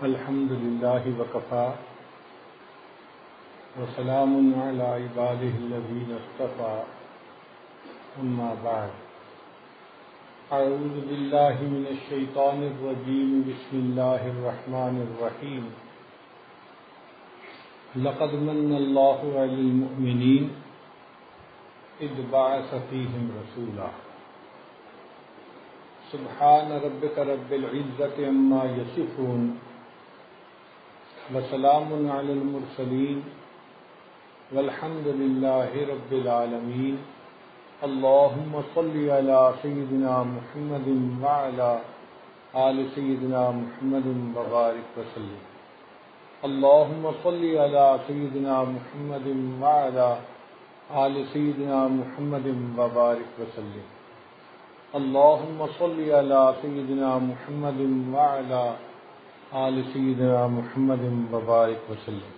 الحمد للہ وکفیٰ وسلام علی عبادہ الذین اصطفیٰ اما بعد اعوذ باللہ من الشیطان الرجیم بسم اللہ الرحمن الرحیم لقد من اللہ علی المؤمنین اذ بعث فیہم رسولا سبحان ربک رب العزۃ عما یصفون وسلام علی المرسلین والحمد للہ رب العالمین اللہم صلی علی سیدنا محمد وعلی آل سیدنا محمد وبارک وسلم اللہم صلی علی سیدنا محمد وعلی آل سیدنا محمد وبارک وسلم اللہم صلی علی سیدنا محمد وعلی آل سیدنا محمد وبارک وسلم۔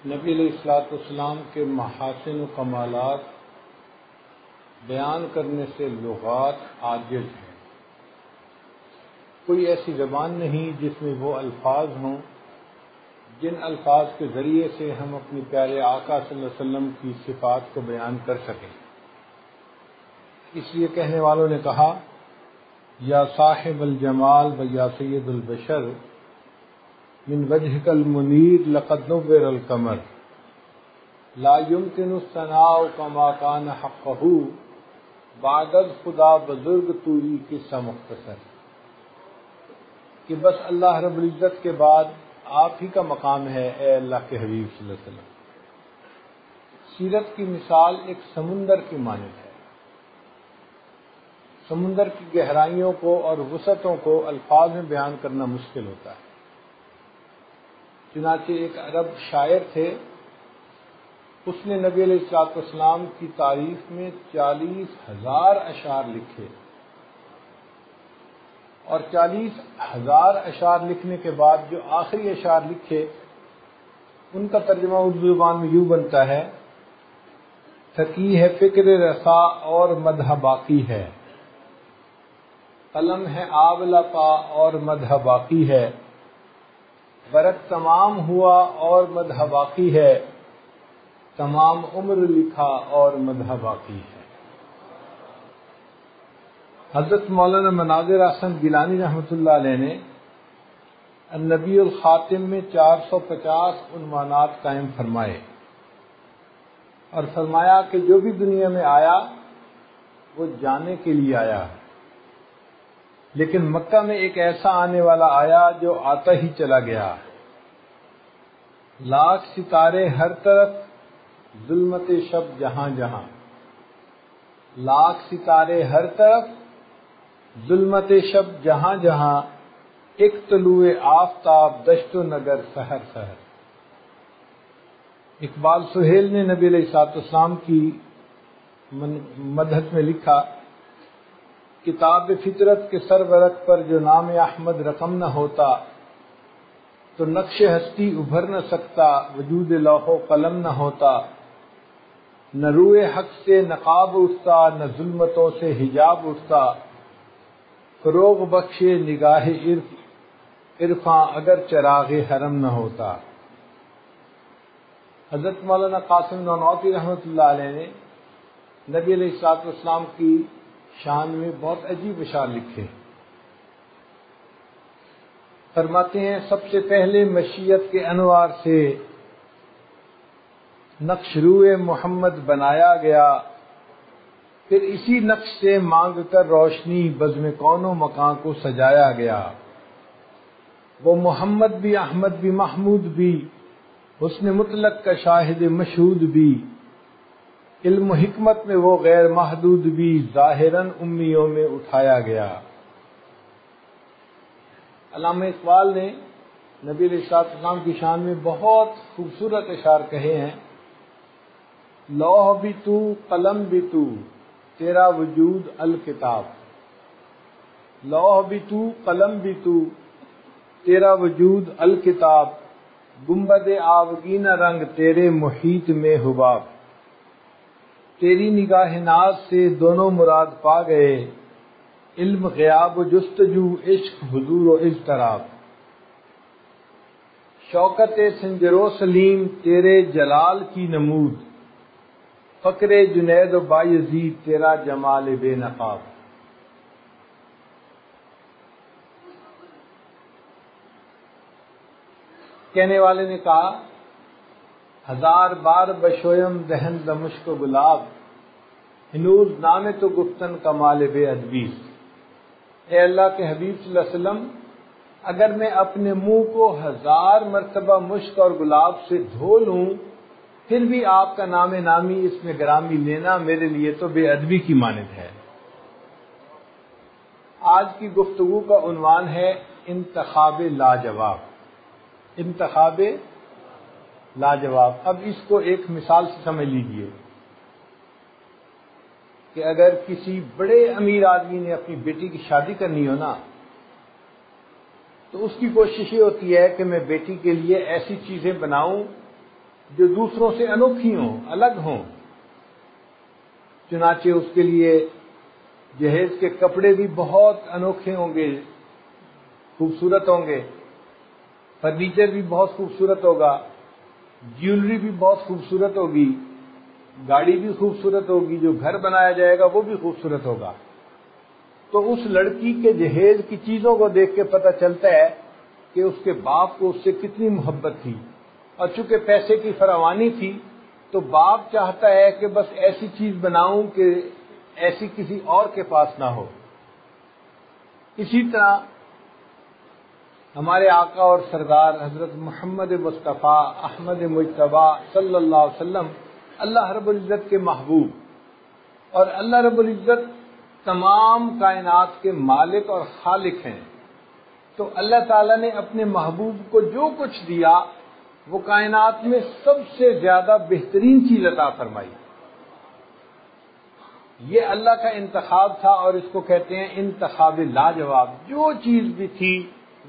نبی علیہ الصلوۃ والسلام کے محاسن و کمالات بیان کرنے سے لغات عاجز ہیں۔ کوئی ایسی زبان نہیں جس میں وہ الفاظ ہوں جن الفاظ کے ذریعے سے ہم اپنے پیارے آقا صلی اللہ علیہ وسلم کی صفات کو بیان کر سکیں۔ اس لیے کہنے والوں نے کہا یا صاحب الجمال و یا سید البشر من وجهك المنیر لقد نور القمر لا يمكن الثناء كما كان حقه بعد خدا بزرگ توئی قصہ مختصر کہ بس اللہ رب العزت کے بعد آپ ہی کا مقام ہے اے اللہ کے حبیب صلی اللہ علیہ وسلم۔ سیرت کی مثال ایک سمندر کی مانند ہے۔ سمندر کی گہرائیوں کو اور وسعتوں کو الفاظ میں بیان کرنا مشکل ہوتا ہے۔ چنانچہ ایک عرب شاعر تھے، اس نے نبی علیہ الصلوۃ والسلام کی تعریف میں 40,000 اشعار لکھے، اور 40,000 اشعار لکھنے کے بعد جو آخری اشعار لکھے ان کا ترجمہ اردو زبان میں یوں بنتا ہے تھکی ہے فکر رسا اور مدح باقی ہے، قلم ہے آولا پا اور مدح باقی ہے، برق تمام ہوا اور مدح باقی ہے، تمام عمر لکھا اور مدح باقی ہے۔ حضرت مولانا مناظر احسن گیلانی رحمۃ اللہ علیہ نے النبی الخاتم میں 450 عنوانات قائم فرمائے اور فرمایا کہ جو بھی دنیا میں آیا وہ جانے کے لیے آیا، لیکن مکہ میں ایک ایسا آنے والا آیا جو آتا ہی چلا گیا۔ لاکھ ستارے ہر طرف ظلمت شب جہاں جہاں، لاکھ ستارے ہر طرف ظلمت شب جہاں جہاں، ایک طلوع آفتاب دشت و نگر سحر سحر۔ اقبال سہیل نے نبی علیہ الصلوۃ والسلام کی مدحت میں لکھا کتاب فطرت کے سرورق پر جو نام احمد رقم نہ ہوتا تو نقش ہستی ابھر نہ سکتا، وجود لوح و قلم نہ ہوتا، نہ روئے حق سے نقاب اٹھتا، نہ ظلمتوں سے حجاب اٹھتا، فروغ بخشے نگاہ عرفاں اگر چراغ حرم نہ ہوتا۔ حضرت مولانا قاسم نانوتوی رحمۃ اللہ علیہ نے نبی علیہ الصلوۃ والسلام کی شان میں بہت عجیب اشعار لکھے۔ فرماتے ہیں سب سے پہلے مشیت کے انوار سے نقش روئے محمد بنایا گیا، پھر اسی نقش سے مانگ کر روشنی بزم کون و مکان کو سجایا گیا۔ وہ محمد بھی احمد بھی محمود بھی، حسن مطلق کا شاہد مشہود بھی، علم و حکمت میں وہ غیر محدود بھی، ظاہراً امیوں میں اٹھایا گیا۔ علامہ اقبال نے نبی علیہ الصلوۃ والسلام کی شان میں بہت خوبصورت اشعار کہے ہیں لوح بھی تو قلم بھی تو تیرا وجود الکتاب، لوح بھی تو قلم بھی تو تیرا وجود الکتاب، گنبد آبگینہ رنگ تیرے محیط میں حباب، تیری نگاہ ناز سے دونوں مراد پا گئے، علم غیاب و جستجو، عشق حضور و اضطراب، شوکت سنجرو سلیم تیرے جلال کی نمود، فقر جنید و بایزید تیرا جمال بے نقاب۔ کہنے والے نے کہا ہزار بار بشویم دہن دمشق و گلاب، ہنوز نام تو گفتن کمال بے ادبی۔ اے اللہ کے حبیب صلی اللہ علیہ وسلم، اگر میں اپنے منہ کو ہزار مرتبہ مشک اور گلاب سے دھو لوں پھر بھی آپ کا نام نامی اس میں گرامی لینا میرے لیے تو بے ادبی کی مانند ہے۔ آج کی گفتگو کا عنوان ہے انتخاب لاجواب۔ انتخاب لاجواب۔ اب اس کو ایک مثال سے سمجھ لیجئے کہ اگر کسی بڑے امیر آدمی نے اپنی بیٹی کی شادی کرنی ہو نا تو اس کی کوشش یہ ہوتی ہے کہ میں بیٹی کے لیے ایسی چیزیں بناؤں جو دوسروں سے انوکھی ہوں، الگ ہوں۔ چنانچہ اس کے لیے جہیز کے کپڑے بھی بہت انوکھے ہوں گے، خوبصورت ہوں گے، فرنیچر بھی بہت خوبصورت ہوگا، جیولری بھی بہت خوبصورت ہوگی، گاڑی بھی خوبصورت ہوگی، جو گھر بنایا جائے گا وہ بھی خوبصورت ہوگا۔ تو اس لڑکی کے جہیز کی چیزوں کو دیکھ کے پتہ چلتا ہے کہ اس کے باپ کو اس سے کتنی محبت تھی، اور چونکہ پیسے کی فراوانی تھی تو باپ چاہتا ہے کہ بس ایسی چیز بناؤں کہ ایسی کسی اور کے پاس نہ ہو۔ اسی طرح ہمارے آقا اور سردار حضرت محمد مصطفیٰ احمد مجتبیٰ صلی اللہ علیہ وسلم اللہ رب العزت کے محبوب، اور اللہ رب العزت تمام کائنات کے مالک اور خالق ہیں، تو اللہ تعالیٰ نے اپنے محبوب کو جو کچھ دیا وہ کائنات میں سب سے زیادہ بہترین چیز عطا فرمائی۔ یہ اللہ کا انتخاب تھا اور اس کو کہتے ہیں انتخاب لاجواب۔ جو چیز بھی تھی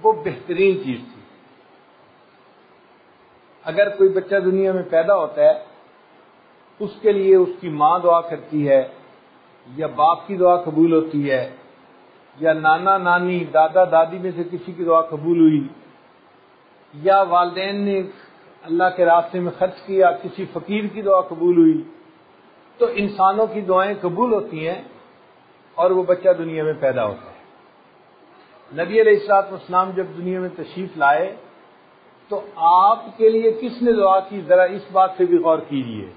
وہ بہترین چیز تھی۔ اگر کوئی بچہ دنیا میں پیدا ہوتا ہے اس کے لیے اس کی ماں دعا کرتی ہے، یا باپ کی دعا قبول ہوتی ہے، یا نانا نانی دادا دادی میں سے کسی کی دعا قبول ہوئی، یا والدین نے اللہ کے راستے میں خرچ کیا، کسی فقیر کی دعا قبول ہوئی، تو انسانوں کی دعائیں قبول ہوتی ہیں اور وہ بچہ دنیا میں پیدا ہوتا ہے۔ نبی علیہ الصلوۃ والسلام جب دنیا میں تشریف لائے تو آپ کے لیے کس نے دعا کی، ذرا اس بات پہ بھی غور کیجیے۔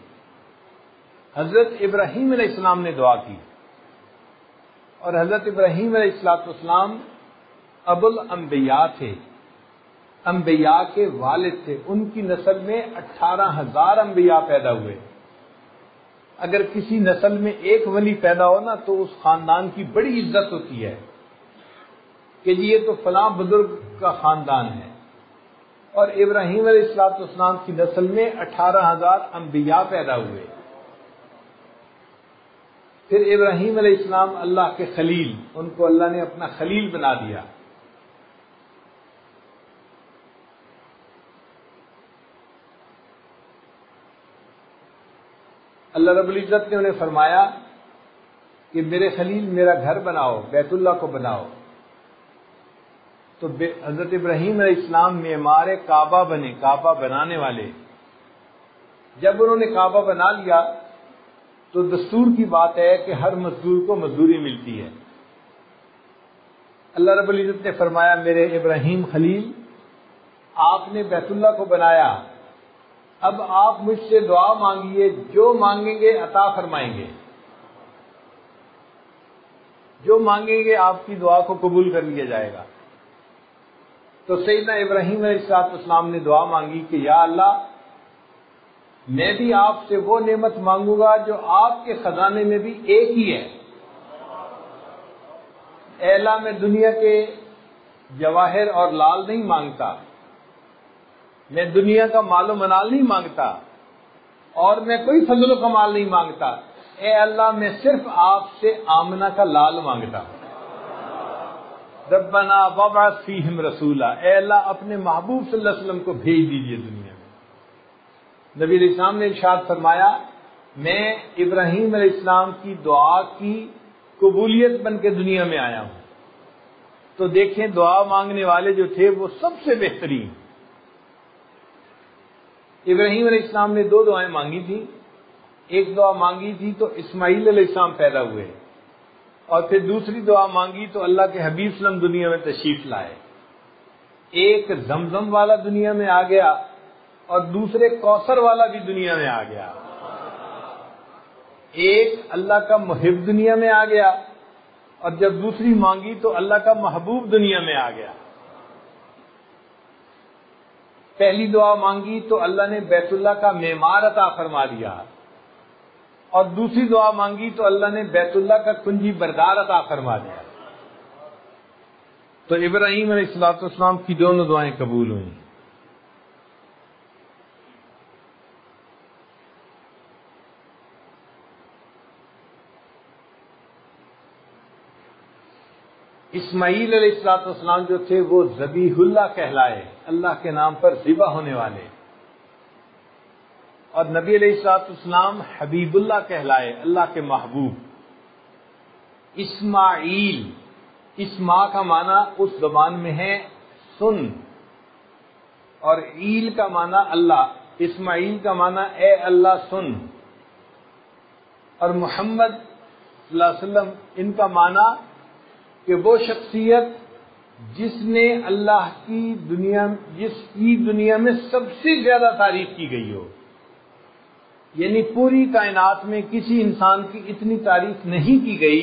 حضرت ابراہیم علیہ السلام نے دعا کی، اور حضرت ابراہیم علیہ السلام ابو الانبیاء تھے، انبیاء کے والد تھے۔ ان کی نسل میں 18,000 انبیاء پیدا ہوئے۔ اگر کسی نسل میں ایک ولی پیدا ہو نا تو اس خاندان کی بڑی عزت ہوتی ہے کہ یہ تو فلاں بزرگ کا خاندان ہے۔ اور ابراہیم علیہ السلام کی نسل میں 18,000 انبیاء پیدا ہوئے۔ پھر ابراہیم علیہ السلام اللہ کے خلیل، ان کو اللہ نے اپنا خلیل بنا دیا۔ اللہ رب العزت نے انہیں فرمایا کہ میرے خلیل میرا گھر بناؤ، بیت اللہ کو بناؤ۔ تو حضرت ابراہیم علیہ السلام معمار کعبہ بنے، کعبہ بنانے والے۔ جب انہوں نے کعبہ بنا لیا تو دستور کی بات ہے کہ ہر مزدور کو مزدوری ملتی ہے۔ اللہ رب العزت نے فرمایا میرے ابراہیم خلیل آپ نے بیت اللہ کو بنایا، اب آپ مجھ سے دعا مانگیے، جو مانگیں گے عطا فرمائیں گے، جو مانگیں گے آپ کی دعا کو قبول کر لیا جائے گا۔ تو سیدنا ابراہیم علیہ السلام نے دعا مانگی کہ یا اللہ میں بھی آپ سے وہ نعمت مانگوں گا جو آپ کے خزانے میں بھی ایک ہی ہے۔ اے اللہ میں دنیا کے جواہر اور لال نہیں مانگتا، میں دنیا کا مال و منال نہیں مانگتا، اور میں کوئی فضل و کمال نہیں مانگتا۔ اے اللہ میں صرف آپ سے آمنہ کا لال مانگتا ہوں۔ ربنا وابعث فیہم رسولا، اے اللہ اپنے محبوب صلی اللہ علیہ وسلم کو بھیج دیجئے دنیا میں۔ نبی علیہ السلام نے ارشاد فرمایا میں ابراہیم علیہ السلام کی دعا کی قبولیت بن کے دنیا میں آیا ہوں۔ تو دیکھیں دعا مانگنے والے جو تھے وہ سب سے بہترین۔ ابراہیم علیہ السلام نے 2 دعائیں مانگی تھی۔ ایک دعا مانگی تھی تو اسماعیل علیہ السلام پیدا ہوئے، اور پھر دوسری دعا مانگی تو اللہ کے حبیب صلی اللہ علیہ وسلم دنیا میں تشریف لائے۔ ایک زمزم والا دنیا میں آ گیا اور دوسرے کوثر والا بھی دنیا میں آ گیا۔ ایک اللہ کا محب دنیا میں آ گیا، اور جب دوسری مانگی تو اللہ کا محبوب دنیا میں آ گیا۔ پہلی دعا مانگی تو اللہ نے بیت اللہ کا معمار عطا فرما دیا، اور دوسری دعا مانگی تو اللہ نے بیت اللہ کا کنجی بردار عطا فرما دیا۔ تو ابراہیم علیہ السلام کی دونوں دعائیں قبول ہوئیں۔ اسماعیل علیہ السلام جو تھے وہ ذبیح اللہ کہلائے، اللہ کے نام پر ذبح ہونے والے، اور نبی علیہ السلام حبیب اللہ کہلائے، اللہ کے محبوب۔ اسماعیل، اسما کا معنی اس زبان میں ہے سن، اور عیل کا معنی اللہ۔ اسماعیل کا معنی اے اللہ سن، اور محمد صلی اللہ علیہ وسلم ان کا معنی کہ وہ شخصیت جس نے اللہ کی دنیا، جس کی دنیا میں سب سے زیادہ تعریف کی گئی ہو، یعنی پوری کائنات میں کسی انسان کی اتنی تعریف نہیں کی گئی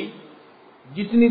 جتنی